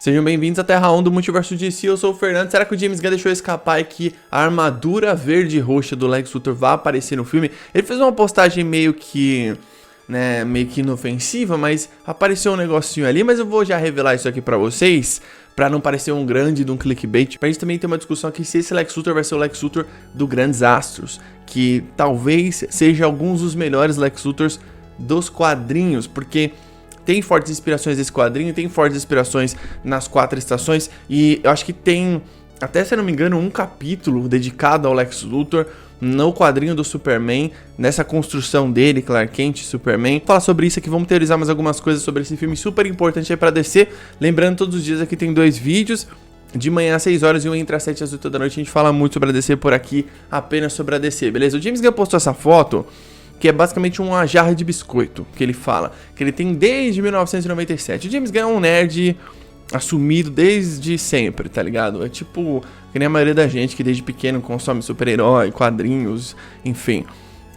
Sejam bem-vindos à Terra 1 do Multiverso DC, eu sou o Fernando. Será que o James Gunn deixou escapar que a armadura verde e roxa do Lex Luthor vai aparecer no filme? Ele fez uma postagem meio que inofensiva, mas apareceu um negocinho ali, mas eu vou já revelar isso aqui pra vocês, pra não parecer um grande de um clickbait. Pra gente também ter uma discussão aqui se esse Lex Luthor vai ser o Lex Luthor do Grandes Astros, que talvez seja alguns dos melhores Lex Luthors dos quadrinhos, porque tem fortes inspirações desse quadrinho, tem fortes inspirações nas 4 estações, e eu acho que tem, até se eu não me engano, um capítulo dedicado ao Lex Luthor no quadrinho do Superman, nessa construção dele, Clark Kent, Superman. Vou falar sobre isso aqui, vamos teorizar mais algumas coisas sobre esse filme super importante aí pra DC. Lembrando, todos os dias aqui tem 2 vídeos, de manhã às 6 horas e um entre as 7 às 8 da noite. A gente fala muito sobre a DC por aqui, apenas sobre a DC, beleza? O James Gunn postou essa foto, que é basicamente uma jarra de biscoito, que ele fala, que ele tem desde 1997. O James Gunn é um nerd assumido desde sempre, tá ligado? É tipo, que nem a maioria da gente que desde pequeno consome super-herói, quadrinhos, enfim.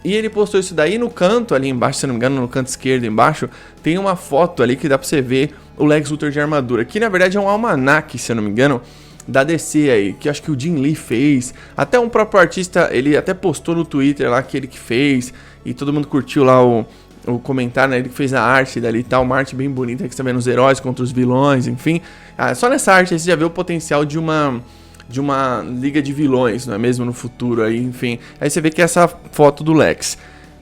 E ele postou isso daí no canto ali embaixo, se não me engano, no canto esquerdo embaixo, tem uma foto ali que dá pra você ver o Lex Luthor de armadura, que na verdade é um almanaque, se eu não me engano, da DC aí, que acho que o Jim Lee fez, até um próprio artista, ele até postou no Twitter lá que ele que fez, e todo mundo curtiu lá o comentário, né, ele que fez a arte dali e tal, uma arte bem bonita, que você vê nos heróis contra os vilões, enfim, só nessa arte aí você já vê o potencial de uma liga de vilões, não é mesmo, no futuro aí, enfim, aí você vê que é essa foto do Lex.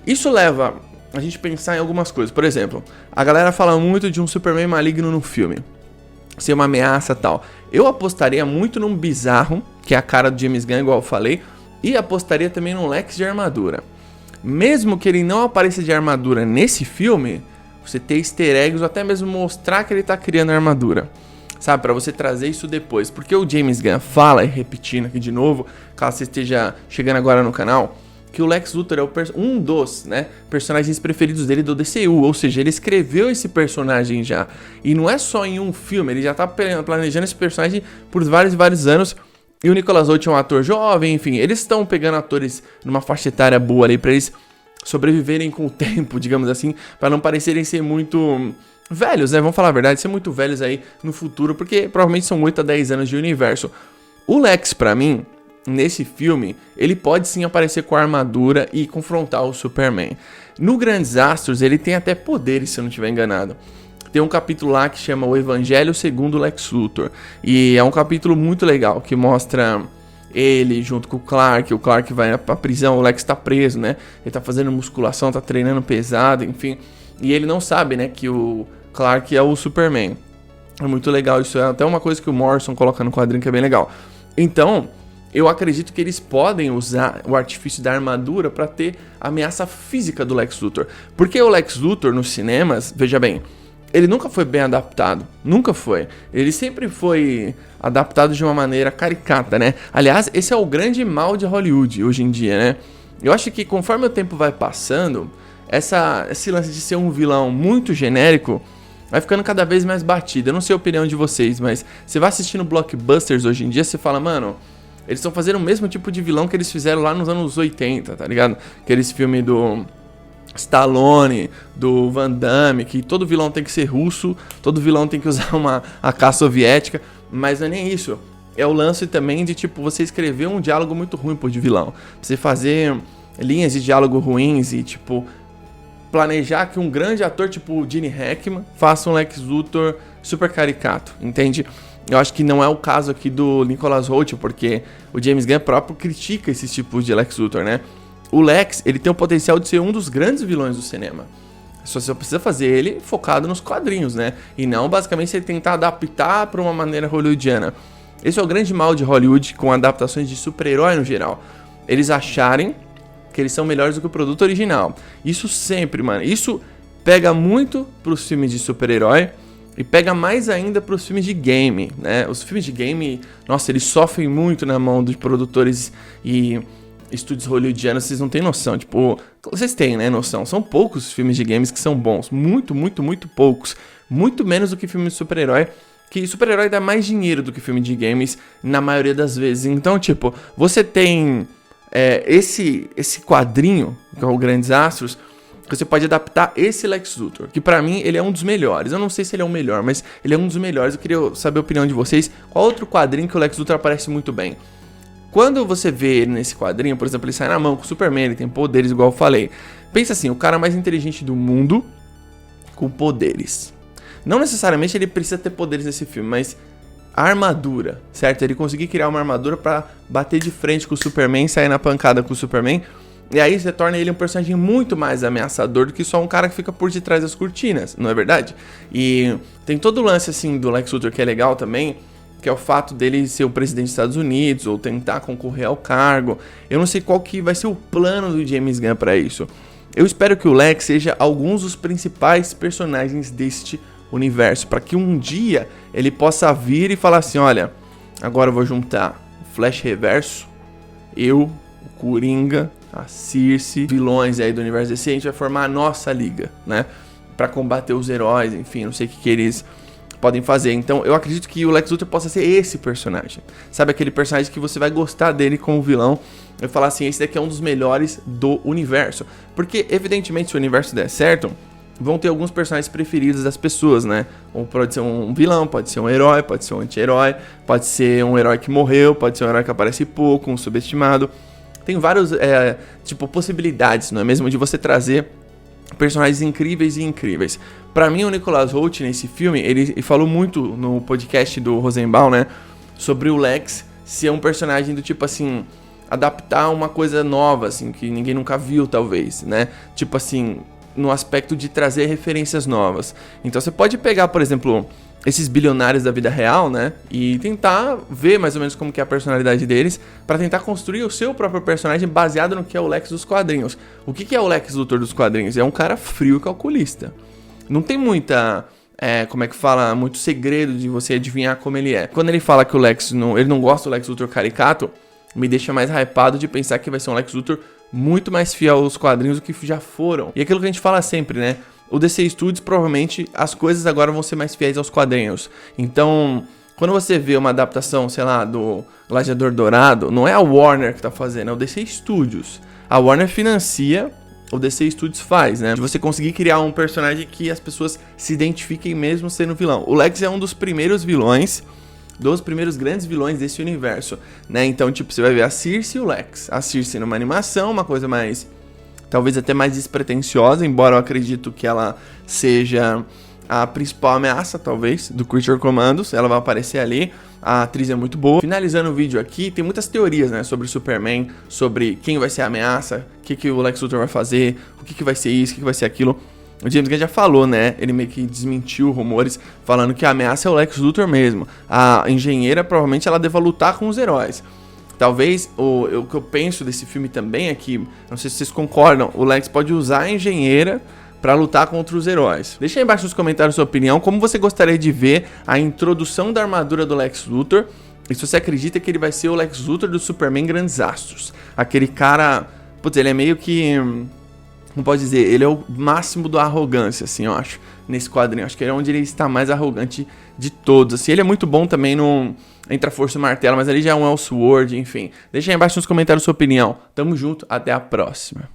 Isso leva a gente pensar em algumas coisas, por exemplo, a galera fala muito de um Superman maligno no filme, ser uma ameaça e tal. Eu apostaria muito num bizarro, que é a cara do James Gunn, igual eu falei, e apostaria também num Lex de armadura. Mesmo que ele não apareça de armadura nesse filme, você ter easter eggs ou até mesmo mostrar que ele tá criando armadura, sabe? Pra você trazer isso depois. Porque o James Gunn fala, e repetindo aqui de novo, caso você esteja chegando agora no canal, que o Lex Luthor é um dos personagens preferidos dele do DCU, ou seja, ele escreveu esse personagem já. E não é só em um filme, ele já tá planejando esse personagem por vários e vários anos. E o Nicolas Hoult é um ator jovem, enfim, eles estão pegando atores numa faixa etária boa ali pra eles sobreviverem com o tempo, digamos assim, pra não parecerem ser muito velhos, né? Vamos falar a verdade, ser muito velhos aí no futuro, porque provavelmente são 8 a 10 anos de universo. O Lex, pra mim, nesse filme, ele pode sim aparecer com a armadura e confrontar o Superman. No Grandes Astros, ele tem até poderes, se eu não estiver enganado. Tem um capítulo lá que chama O Evangelho segundo Lex Luthor. E é um capítulo muito legal, que mostra ele junto com o Clark vai pra prisão, o Lex tá preso, né? Ele tá fazendo musculação, tá treinando pesado, enfim. E ele não sabe, né, que o Clark é o Superman. É muito legal, isso é até uma coisa que o Morrison coloca no quadrinho que é bem legal. Então, eu acredito que eles podem usar o artifício da armadura pra ter a ameaça física do Lex Luthor. Porque o Lex Luthor nos cinemas, veja bem, ele nunca foi bem adaptado, nunca foi. Ele sempre foi adaptado de uma maneira caricata, né? Aliás, esse é o grande mal de Hollywood hoje em dia, né? Eu acho que conforme o tempo vai passando, esse lance de ser um vilão muito genérico vai ficando cada vez mais batido. Eu não sei a opinião de vocês, mas você vai assistindo blockbusters hoje em dia, você fala, mano, eles estão fazendo o mesmo tipo de vilão que eles fizeram lá nos anos 80, tá ligado? Aqueles filmes do Stallone, do Van Damme, que todo vilão tem que ser russo, todo vilão tem que usar a AK soviética, mas não é nem isso. É o lance também de, tipo, você escrever um diálogo muito ruim de vilão. Você fazer linhas de diálogo ruins e, tipo, planejar que um grande ator, tipo o Gene Hackman, faça um Lex Luthor super caricato, entende? Eu acho que não é o caso aqui do Nicolas Hoult, porque o James Gunn próprio critica esses tipos de Lex Luthor, né? O Lex, ele tem o potencial de ser um dos grandes vilões do cinema. Só você precisa fazer ele focado nos quadrinhos, né? E não, basicamente, você tentar adaptar para uma maneira hollywoodiana. Esse é o grande mal de Hollywood com adaptações de super-herói no geral. Eles acharem que eles são melhores do que o produto original. Isso sempre, mano. Isso pega muito pros filmes de super-herói e pega mais ainda pros filmes de game, né? Os filmes de game, nossa, eles sofrem muito na mão dos produtores e estúdios hollywoodianos, vocês não têm noção, tipo, vocês têm, né, noção, são poucos filmes de games que são bons, muito poucos, muito menos do que filmes de super-herói, que super-herói dá mais dinheiro do que filme de games na maioria das vezes. Então, tipo, você tem esse quadrinho, que é o Grandes Astros, que você pode adaptar esse Lex Luthor, que pra mim ele é um dos melhores. Eu não sei se ele é o melhor, mas ele é um dos melhores. Eu queria saber a opinião de vocês. Qual outro quadrinho que o Lex Luthor aparece muito bem? Quando você vê ele nesse quadrinho, por exemplo, ele sai na mão com o Superman, ele tem poderes igual eu falei. Pensa assim, o cara mais inteligente do mundo com poderes. Não necessariamente ele precisa ter poderes nesse filme, mas a armadura, certo? Ele conseguir criar uma armadura pra bater de frente com o Superman, sair na pancada com o Superman. E aí você torna ele um personagem muito mais ameaçador do que só um cara que fica por detrás das cortinas, não é verdade? E tem todo o lance assim do Lex Luthor que é legal também, que é o fato dele ser o presidente dos Estados Unidos ou tentar concorrer ao cargo. Eu não sei qual que vai ser o plano do James Gunn pra isso. Eu espero que o Lex seja alguns dos principais personagens deste universo, para que um dia ele possa vir e falar assim, olha, agora eu vou juntar o Flash Reverso, o Coringa, a Circe, vilões aí do universo DC, a gente vai formar a nossa liga, né, para combater os heróis, enfim, não sei o que eles podem fazer. Então eu acredito que o Lex Luthor possa ser esse personagem, sabe, aquele personagem que você vai gostar dele como vilão, eu falar assim, esse daqui é um dos melhores do universo, porque evidentemente se o universo der certo, vão ter alguns personagens preferidos das pessoas, né? Ou pode ser um vilão, pode ser um herói, pode ser um anti-herói, pode ser um herói que morreu, pode ser um herói que aparece pouco, um subestimado. Tem vários, possibilidades, não é mesmo? De você trazer personagens incríveis e incríveis. Pra mim, o Nicholas Hoult, nesse filme, ele falou muito no podcast do Rosenbaum, né? Sobre o Lex ser um personagem do tipo assim, adaptar uma coisa nova, assim, que ninguém nunca viu, talvez, né? Tipo assim, no aspecto de trazer referências novas. Então você pode pegar, por exemplo, esses bilionários da vida real, né, e tentar ver mais ou menos como que é a personalidade deles, para tentar construir o seu próprio personagem baseado no que é o Lex dos quadrinhos. O que é o Lex Luthor dos quadrinhos? É um cara frio e calculista. Não tem muita, muito segredo de você adivinhar como ele é. Quando ele fala que o Lex ele não gosta do Lex Luthor caricato, me deixa mais hypado de pensar que vai ser um Lex Luthor muito mais fiel aos quadrinhos do que já foram. E aquilo que a gente fala sempre, né? O DC Studios, provavelmente, as coisas agora vão ser mais fiéis aos quadrinhos. Então, quando você vê uma adaptação, sei lá, do Gladiador Dourado, não é a Warner que tá fazendo, é o DC Studios. A Warner financia, o DC Studios faz, né? De você conseguir criar um personagem que as pessoas se identifiquem mesmo sendo vilão. O Lex é um dos primeiros vilões, dos primeiros grandes vilões desse universo, né? Então, tipo, você vai ver a Circe e o Lex. A Circe numa animação, uma coisa mais, talvez até mais despretensiosa, embora eu acredito que ela seja a principal ameaça, talvez, do Creature Commandos. Ela vai aparecer ali, a atriz é muito boa. Finalizando o vídeo aqui, tem muitas teorias, né, sobre o Superman, sobre quem vai ser a ameaça, o que o Lex Luthor vai fazer, o que vai ser isso, o que vai ser aquilo. O James Gunn já falou, né? Ele meio que desmentiu rumores, falando que a ameaça é o Lex Luthor mesmo. A engenheira, provavelmente, ela deva lutar com os heróis. Talvez, o que eu penso desse filme também é que, não sei se vocês concordam, o Lex pode usar a engenheira pra lutar contra os heróis. Deixa aí embaixo nos comentários a sua opinião, como você gostaria de ver a introdução da armadura do Lex Luthor, e se você acredita que ele vai ser o Lex Luthor do Superman Grandes Astros. Aquele cara, putz, ele é meio que, como pode dizer, ele é o máximo da arrogância, assim, eu acho, nesse quadrinho. Acho que é onde ele está mais arrogante de todos, assim. Ele é muito bom também no Entre a Força e o Martelo, mas ali já é um Elseworld, enfim. Deixa aí embaixo nos comentários a sua opinião. Tamo junto, até a próxima.